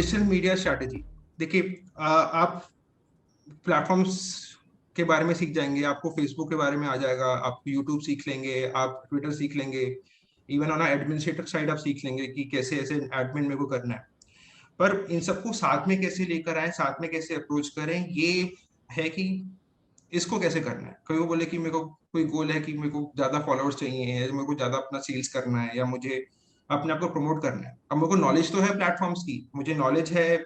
Digital media strategy. देखिए, आप platforms के बारे में सीख जाएंगे, आपको फेसबुक के बारे में आ जाएगा, आप यूट्यूब सीख लेंगे, आप ट्विटर सीख लेंगे, इवन ऑन एडमिनिस्ट्रेटर साइड आप सीख लेंगे कि कैसे ऐसे एडमिन मेरे को करना है। पर इन सबको साथ में कैसे लेकर आए, साथ में कैसे अप्रोच करें, ये है कि इसको कैसे करना है। कोई वो बोले कि मेरे को कोई गोल है कि मेरे को ज्यादा फॉलोअर्स चाहिए, या मेरे को ज्यादा अपना सेल्स करना है, या मुझे अपने आप को प्रमोट करना है। अब मेरे को नॉलेज तो है प्लेटफॉर्म्स की, मुझे नॉलेज है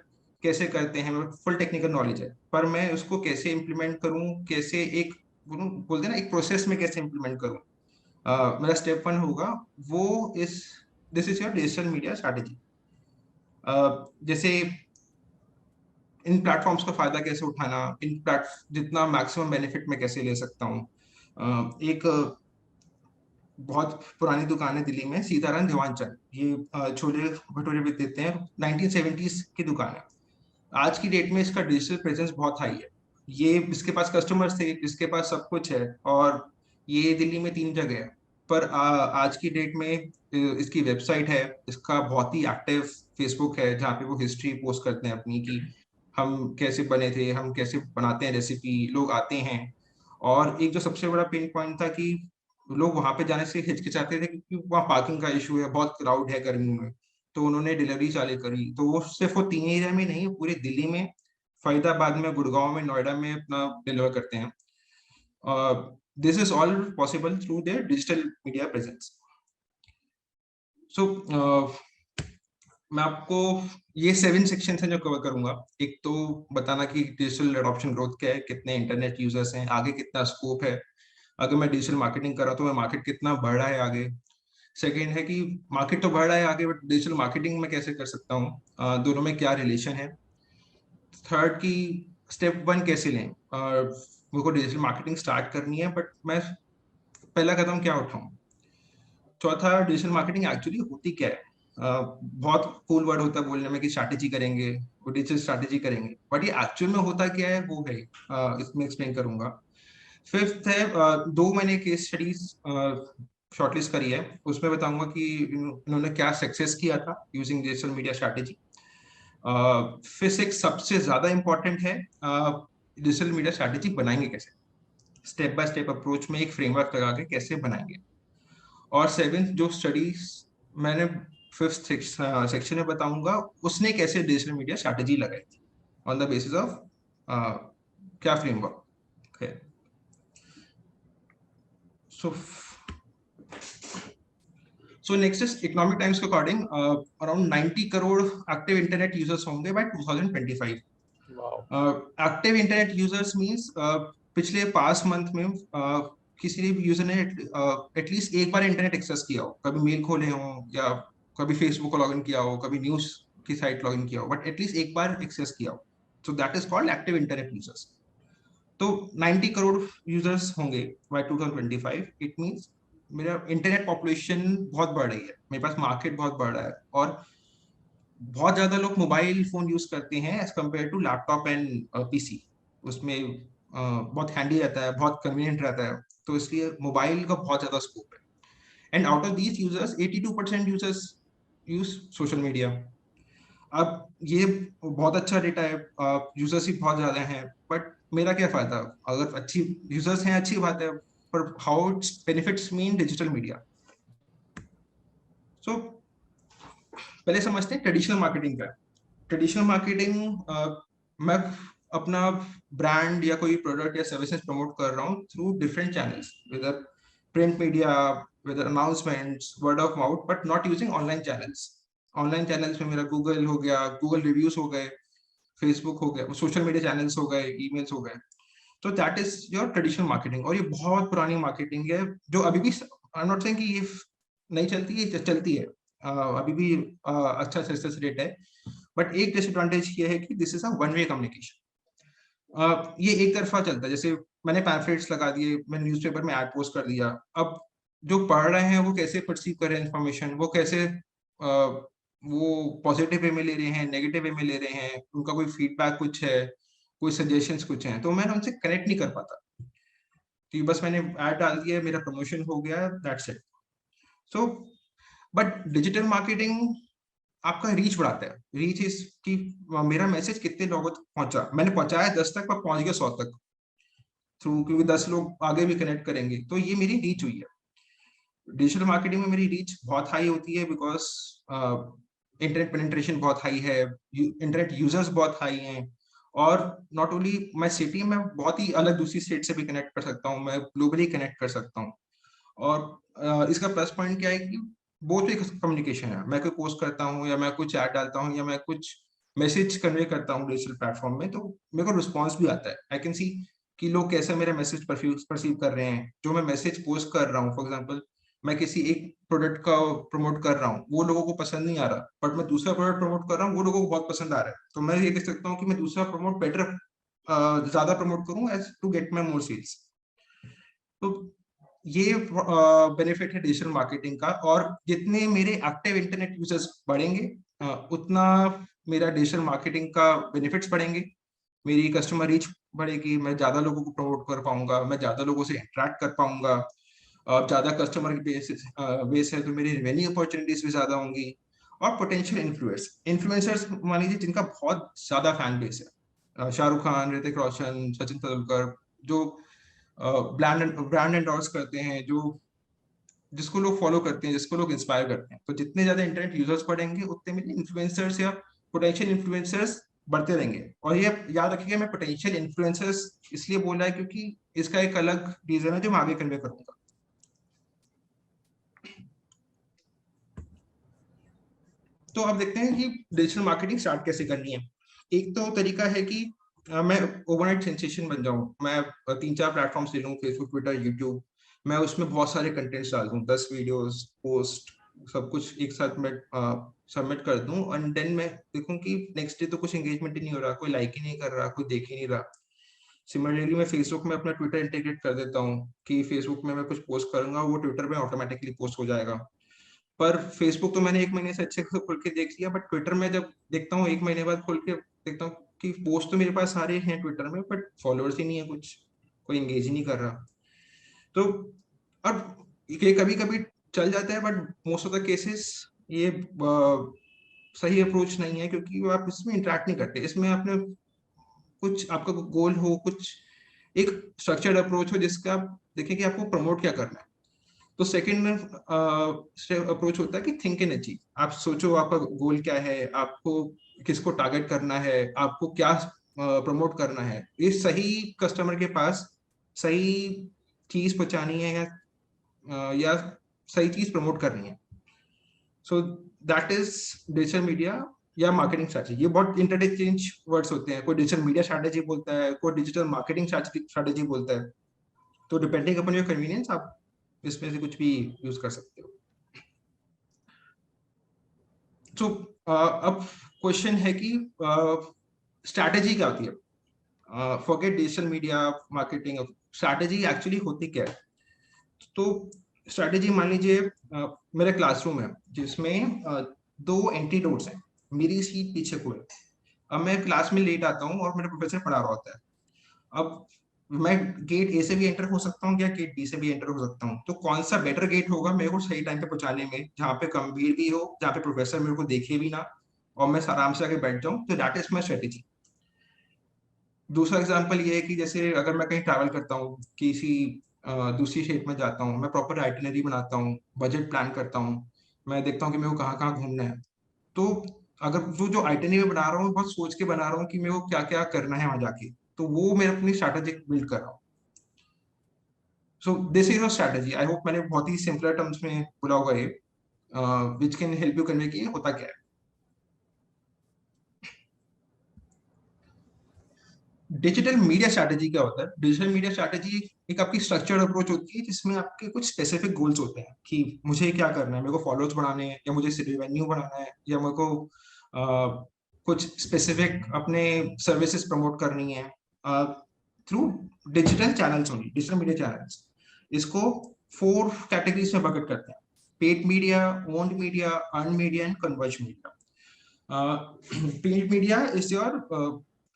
कैसे करते हैं, फुल टेक्निकल नॉलेज है, पर मैं उसको कैसे इम्प्लीमेंट करूं, कैसे एक बोलते हैं ना, एक प्रोसेस में कैसे इम्प्लीमेंट करूं। मेरा स्टेप 1 होगा वो इस this is your digital media strategy. जैसे इन प्लेटफॉर्म्स का फायदा कैसे उठाना, इन प्लेट जितना मैक्सिमम बेनिफिट मैं कैसे ले सकता हूँ। एक बहुत पुरानी दुकान है दिल्ली में, सीताराम देवानचंद, ये छोले भटूरे भी देते हैं, 1970s की दुकान है। आज की डेट में इसका डिजिटल प्रेजेंस बहुत हाई है। ये इसके पास कस्टमर्स थे, इसके पास सब कुछ है, और ये दिल्ली में 3 जगह है। पर आज की डेट में इसकी वेबसाइट है, इसका बहुत ही एक्टिव फेसबुक है जहाँ पे वो हिस्ट्री पोस्ट करते हैं अपनी, कि हम कैसे बने थे, हम कैसे बनाते हैं रेसिपी, लोग आते हैं। और एक जो सबसे बड़ा पेन पॉइंट था कि लोग वहां पे जाने से हिचकिचाते थे क्योंकि वहाँ पार्किंग का इशू है, बहुत क्राउड है गर्मियों में। तो उन्होंने डिलीवरी चालू करी, तो वो सिर्फ वो 3 एरिया में नहीं, पूरे दिल्ली में, फरीदाबाद में, गुड़गांव में, नोएडा में अपना डिलीवर करते हैं। This is all possible through their digital media presence. So मैं आपको ये 7 सेक्शन है जो कवर करूंगा। एक तो बताना कि डिजिटल एडॉप्शन ग्रोथ क्या है, कितने इंटरनेट यूजर्स हैं, आगे कितना स्कोप है, अगर मैं डिजिटल मार्केटिंग कर रहा हूं तो मैं मार्केट कितना बढ़ रहा है आगे। सेकेंड है कि मार्केट तो बढ़ रहा है आगे, बट डिजिटल मार्केटिंग में कैसे कर सकता हूँ, दोनों में क्या रिलेशन है। थर्ड की स्टेप 1 कैसे लें, मेरे को डिजिटल मार्केटिंग स्टार्ट करनी है, बट मैं पहला कदम क्या उठाऊं। चौथा, डिजिटल मार्केटिंग एक्चुअली होती क्या है। बहुत कूल वर्ड होता है बोलने में कि स्ट्रैटेजी करेंगे, वो डिजिटल स्ट्रैटेजी करेंगे, बट ये एक्चुअल में होता क्या है वो है, इसमें एक्सप्लेन करूंगा। फिफ्थ है, 2 मैंने केस स्टडीज शॉर्टलिस्ट करी है, उसमें बताऊंगा कि इन्होंने क्या सक्सेस किया था यूजिंग डिजिटल मीडिया स्ट्रैटेजी। फिर सिक्स सबसे ज्यादा इंपॉर्टेंट है, डिजिटल मीडिया स्ट्रैटेजी बनाएंगे कैसे, स्टेप बाय स्टेप अप्रोच में एक फ्रेमवर्क लगा के कैसे बनाएंगे। और सेवेंथ जो स्टडीज मैंने फिफ्थ सेक्शन में बताऊंगा, उसने कैसे डिजिटल मीडिया स्ट्रैटेजी लगाई थी ऑन द बेसिस ऑफ क्या फ्रेमवर्क है। So next is economic times के according around 90 crore active internet users होंगे by 2025। Active internet users means पिछले पास मंथ में किसी भी यूजर ने एटलीस्ट एक बार इंटरनेट एक्सेस किया हो, कभी मेल खोले हो, या कभी फेसबुक को लॉगिन किया हो, कभी न्यूज की साइट लॉगिन किया हो, बट एटलीस्ट एक बार एक्सेस किया हो। So that is called active internet users. तो 90 करोड़ यूजर्स होंगे बाय 2025। इट मींस मेरा इंटरनेट पॉपुलेशन बहुत बढ़ रही है, मेरे पास मार्केट बहुत बढ़ रहा है, और बहुत ज्यादा लोग मोबाइल फोन यूज करते हैं as compared to laptop and PC. उसमें बहुत हैंडी रहता है, बहुत कन्वीनियंट रहता है, तो इसलिए मोबाइल का बहुत ज्यादा स्कोप है। And out of these users 82% users use social media. अब ये बहुत अच्छा डेटा है, यूजर्स ही बहुत ज्यादा हैं, बट मेरा क्या फायदा, अगर अच्छी यूजर्स हैं अच्छी बात है, पर how its benefits mean digital media. So पहले समझते हैं ट्रेडिशनल मार्केटिंग का। ट्रेडिशनल मार्केटिंग मैं अपना ब्रांड या कोई प्रोडक्ट या सर्विसेज प्रमोट कर रहा हूँ through different channels, whether print media, whether announcements, word of mouth, but not using online channels. Online channels में मेरा गूगल हो गया, गूगल रिव्यूज हो गए, फेसबुक हो गया, सोशल मीडिया चैनल्स हो गए, ईमेल्स हो गए। तो that is your traditional marketing, और ये बहुत पुरानी मार्केटिंग है जो अभी भी, आई एम नॉट सेइंग कि ये नहीं चलती है, चलती है। अभी भी अच्छा सक्सेस रेट है, बट एक डिसएडवांटेज ये है कि this is a one way communication. ये एक तरफा चलता है, जैसे मैंने पैम्फलेट्स लगा दिए, मैंने न्यूज़पेपर में ऐड पोस्ट कर दिया, अब जो पढ़ रहे हैं वो कैसे परसीव कर रहे हैं इन्फॉर्मेशन, वो कैसे वो पॉजिटिव वे में ले रहे हैं, नेगेटिव वे में ले रहे हैं, उनका कोई फीडबैक कुछ है, कोई सजेशंस कुछ हैं, तो मैं उनसे कनेक्ट नहीं कर पाता, कि बस मैंने ऐड डाल दिया, मेरा प्रमोशन हो गया, that's it. So but digital marketing आपका रीच बढ़ाता है। रीच इस की मेरा मैसेज कितने लोगों तक पहुंचा, मैंने पहुंचाया 10 तक पर पहुंच गया 100 तक थ्रू, क्योंकि 10 लोग आगे भी कनेक्ट करेंगे, तो ये मेरी रीच हुई है। डिजिटल मार्केटिंग में मेरी रीच बहुत हाई होती है बिकॉज इंटरनेट पेनिट्रेशन बहुत हाई है, इंटरनेट यूजर्स बहुत हाई हैं, और नॉट ओनली मैं सिटी में बहुत ही अलग दूसरी स्टेट से भी कनेक्ट कर सकता हूँ, मैं ग्लोबली कनेक्ट कर सकता हूँ। और इसका प्लस पॉइंट क्या है कि बहुत ही कम्युनिकेशन है, मैं कोई पोस्ट करता हूँ या मैं कुछ चैट डालता हूँ या मैं कुछ मैसेज कन्वे करता हूँ डिजिटल प्लेटफॉर्म में, तो मेरे को रिस्पॉन्स भी आता है। आई कैन सी कि लोग कैसे मेरा मैसेज परसीव कर रहे हैं, जो मैं मैसेज पोस्ट कर रहा हूँ। फॉर एग्जाम्पल, मैं किसी एक प्रोडक्ट का प्रमोट कर रहा हूँ, वो लोगों को पसंद नहीं आ रहा, बट मैं दूसरा प्रोडक्ट प्रमोट कर रहा हूँ, वो लोगों को बहुत पसंद आ रहा है, तो मैं ये कह सकता हूँ कि मैं दूसरा प्रमोट बेटर, ज्यादा प्रमोट करूँ as to get my more sales. तो ये बेनिफिट है डिजिटल मार्केटिंग का। और जितने मेरे एक्टिव इंटरनेट यूजर्स बढ़ेंगे, उतना मेरा डिजिटल मार्केटिंग का बेनिफिट्स बढ़ेंगे, मेरी कस्टमर रीच बढ़ेगी, मैं ज्यादा लोगों को प्रमोट कर पाऊंगा, मैं ज्यादा लोगों से इंटरेक्ट कर पाऊंगा, ज्यादा कस्टमर बेस है तो मेरी रेवेन्यू अपॉर्चुनिटीज भी ज्यादा होंगी। और पोटेंशियल इन्फ्लुएंसर्स मान लीजिए जिनका बहुत ज्यादा फैन बेस है, शाहरुख खान, ऋतिक रोशन, सचिन तेंदुलकर, जो ब्रांड एंडोर्स करते हैं, जो जिसको लोग फॉलो करते हैं, जिसको लोग इंस्पायर करते हैं, तो जितने ज्यादा इंटरनेट यूजर्स बढ़ेंगे उतने मेरे इन्फ्लुएंसर्स या पोटेंशियल इन्फ्लुएंसर्स बढ़ते रहेंगे। और ये याद रखिएगा, मैं पोटेंशियल इन्फ्लुएंसर्स इसलिए बोला है क्योंकि इसका एक अलग रीजन है जो मैं आगे कन्वे करूंगा। तो अब देखते हैं कि डिजिटल मार्केटिंग स्टार्ट कैसे करनी है। एक तो तरीका है कि मैं ओवरनाइट सेंसेशन बन जाऊं, मैं 3-4 प्लेटफॉर्म्स ले लूं, फेसबुक, ट्विटर, यूट्यूब, मैं उसमें बहुत सारे कंटेंट्स डाल दूं, 10 वीडियोस, पोस्ट, सब कुछ एक साथ मैं सबमिट कर दूं, और देन मैं देखूं कि नेक्स्ट डे तो कुछ एंगेजमेंट ही नहीं हो रहा, कोई लाइक ही नहीं कर रहा, कोई देख ही नहीं रहा। सिमिलरली मैं फेसबुक में अपना ट्विटर इंटीग्रेट कर देता हूँ कि फेसबुक में मैं कुछ पोस्ट करूंगा, वो ट्विटर में ऑटोमेटिकली पोस्ट हो जाएगा। पर फेसबुक तो मैंने एक महीने से अच्छे से खोल के देख लिया, बट ट्विटर में जब देखता हूँ एक महीने बाद खोल के देखता हूँ कि पोस्ट तो मेरे पास सारे हैं ट्विटर में, बट फॉलोअर्स ही नहीं है, कुछ कोई एंगेज ही नहीं कर रहा। तो अब ये कभी कभी चल जाता है, but most of the cases ये सही अप्रोच नहीं है, क्योंकि आप इसमें इंटरेक्ट नहीं करते, इसमें आपने कुछ आपका गोल हो, कुछ एक स्ट्रक्चर्ड अप्रोच हो जिसका आप देखें कि आपको प्रमोट क्या करना है। तो सेकंड अप्रोच होता है कि थिंक एंड अचीव। आप सोचो आपका गोल क्या है, आपको किसको टारगेट करना है, आपको क्या प्रमोट करना है, ये सही कस्टमर के पास सही चीज पहुंचानी है, या सही चीज प्रमोट करनी है। So that is digital media या मार्केटिंग स्ट्रैटेजी। ये बहुत इंटरचेंज वर्ड्स होते हैं, कोई डिजिटल मीडिया स्ट्रैटेजी बोलता है, कोई डिजिटल मार्केटिंग स्ट्रैटेजी बोलता है। तो डिपेंडिंग अपॉन योर कन्वीनियंस आप इसमें से कुछ भी यूज कर सकते हो। तो अब क्वेश्चन है कि स्ट्रैटेजी क्या होती है, forget digital media marketing, strategy actually होती क्या है। तो स्ट्रैटेजी मान लीजिए मेरा क्लासरूम है जिसमें 2 एंटीडोट्स हैं, मेरी सीट पीछे को है। अब मैं क्लास में लेट आता हूँ और मेरा प्रोफेसर पढ़ा रहा होता है। अब मैं गेट ए से भी एंटर हो सकता हूँ या गेट बी से भी एंटर हो सकता हूँ, तो कौन सा बेटर गेट होगा मेरे को सही टाइम पे पहुंचाने में, जहाँ पे कम भीड़ भी हो, जहाँ पे प्रोफेसर मेरे को देखे भी ना, और मैं आराम से आके बैठ जाऊँ, तो दैट इज माई स्ट्रेटेजी। दूसरा एग्जांपल ये है कि जैसे अगर मैं कहीं ट्रैवल करता हूँ, किसी दूसरी स्टेट में जाता हूँ, मैं प्रॉपर आइटिनरी बनाता हूँ, बजट प्लान करता हूँ, मैं देखता हूँ कि मेरे को कहाँ कहाँ घूमना है। तो अगर जो जो आइटिनरी में बना रहा हूँ, बहुत सोच के बना रहा हूँ कि मेरे को क्या क्या करना है वहां जाके, तो वो मैं अपनी स्ट्रैटेजी बिल्ड कर रहा हूँ। So this is a strategy. I hope मैंने बहुत ही सिंपलर टर्म्स में बोला होगा ये, which can help you convey कि ये होता क्या है। डिजिटल मीडिया स्ट्रैटेजी क्या होता है? डिजिटल मीडिया स्ट्रैटेजी एक आपकी स्ट्रक्चर्ड अप्रोच होती है जिसमें आपके कुछ स्पेसिफिक गोल्स होते हैं कि मुझे क्या करना है, मेरे को फॉलोअर्स बढ़ाने हैं, या मुझे रेवेन्यू बढ़ाना है, या मेरे को कुछ स्पेसिफिक अपने सर्विसेज प्रमोट करनी है through digital channels only, digital media channels. इसको 4 कैटेगरीज में बकेट करते हैं: paid media, owned media, earn media and converge media. Paid media is your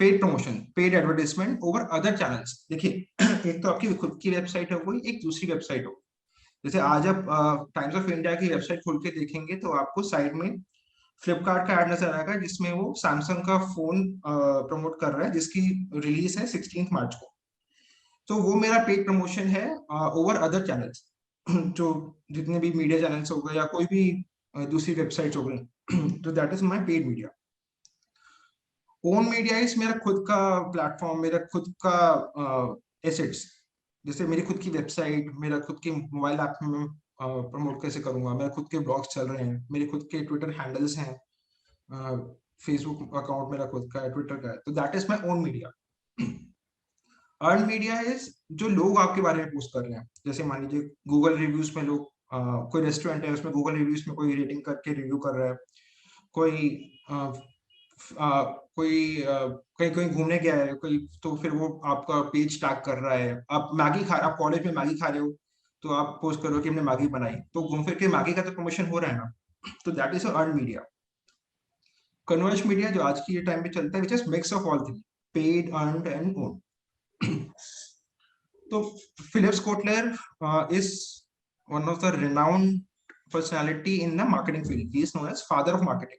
paid promotion, paid advertisement over other channels. देखिए एक तो आपकी खुद की वेबसाइट हो, कोई एक दूसरी वेबसाइट हो। जैसे आज आप टाइम्स ऑफ इंडिया की वेबसाइट खोल के देखेंगे तो आपको साइड में फ्लिपकार्ट का एड नजर आएगा जिसमें वो सैमसंग का फोन प्रमोट कर रहा है जिसकी रिलीज है 16 मार्च को। तो वो मेरा पेड प्रमोशन है ओवर अदर चैनल्स जो जितने भी मीडिया चैनल्स हो गए या कोई भी दूसरी वेबसाइट्स हो गई तो that is my paid media. Own media is मेरा खुद का प्लेटफॉर्म, मेरा खुद का एसेट्स, जैसे मेरी खुद की वेबसाइट, मेरा खुद की मोबाइल ऐप में प्रमोट कैसे करूंगा, मेरे खुद के ब्लॉग्स चल रहे हैं, मेरे खुद के ट्विटर हैंडल्स हैं, फेसबुक अकाउंट मेरा खुद का है, ट्विटर का है, तो that is my own media. Earn media is जो लोग आपके बारे में पोस्ट कर रहे हैं, जैसे मान लीजिए गूगल रिव्यूज में लोग कोई रेस्टोरेंट है उसमें गूगल रिव्यूज में कोई रेटिंग करके रिव्यू कर रहा है, कोई कोई कहीं कहीं घूमने गया है कोई, तो फिर वो आपका पेज टैग कर रहा है। आप कॉलेज में मैगी खा रहे हो तो आप पोस्ट करो कि हमने मैगी बनाई, तो घूम फिर के मैगी का तो प्रमोशन हो रहा है ना, तो that is earn media. Converge media जो आज की टाइम पे चलता है which is mix of all three, paid, earned and own. तो Philips Kotler is one of the renowned personality in the marketing field. He is known as father of marketing.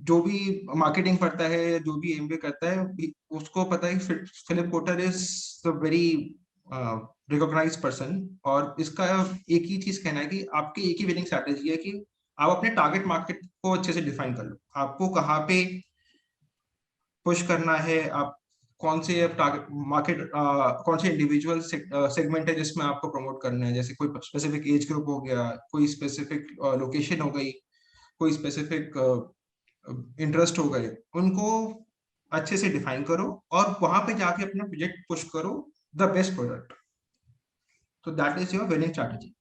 जो भी marketing पढ़ता है, जो भी एमबीए करता है, उसको पता है कि Philip Kotler is the very recognised person. और इसका एक ही चीज कहना है कि आपकी एक ही विनिंग स्ट्रैटेजी है कि आप अपने टारगेट मार्केट को अच्छे से डिफाइन कर लो, आपको कहाँ पे पुश करना है, आप कौन से टारगेट मार्केट, कौन से इंडिविजुअल सेगमेंट है जिसमें आपको प्रमोट करना है, जैसे कोई स्पेसिफिक एज ग्रुप हो गया, कोई स्पेसिफिक लोकेशन हो गई, कोई स्पेसिफिक इंटरेस्ट हो गए, उनको अच्छे से डिफाइन करो और वहां पे जाके अपना प्रोजेक्ट पुश करो द बेस्ट प्रोडक्ट। तो that is your winning strategy.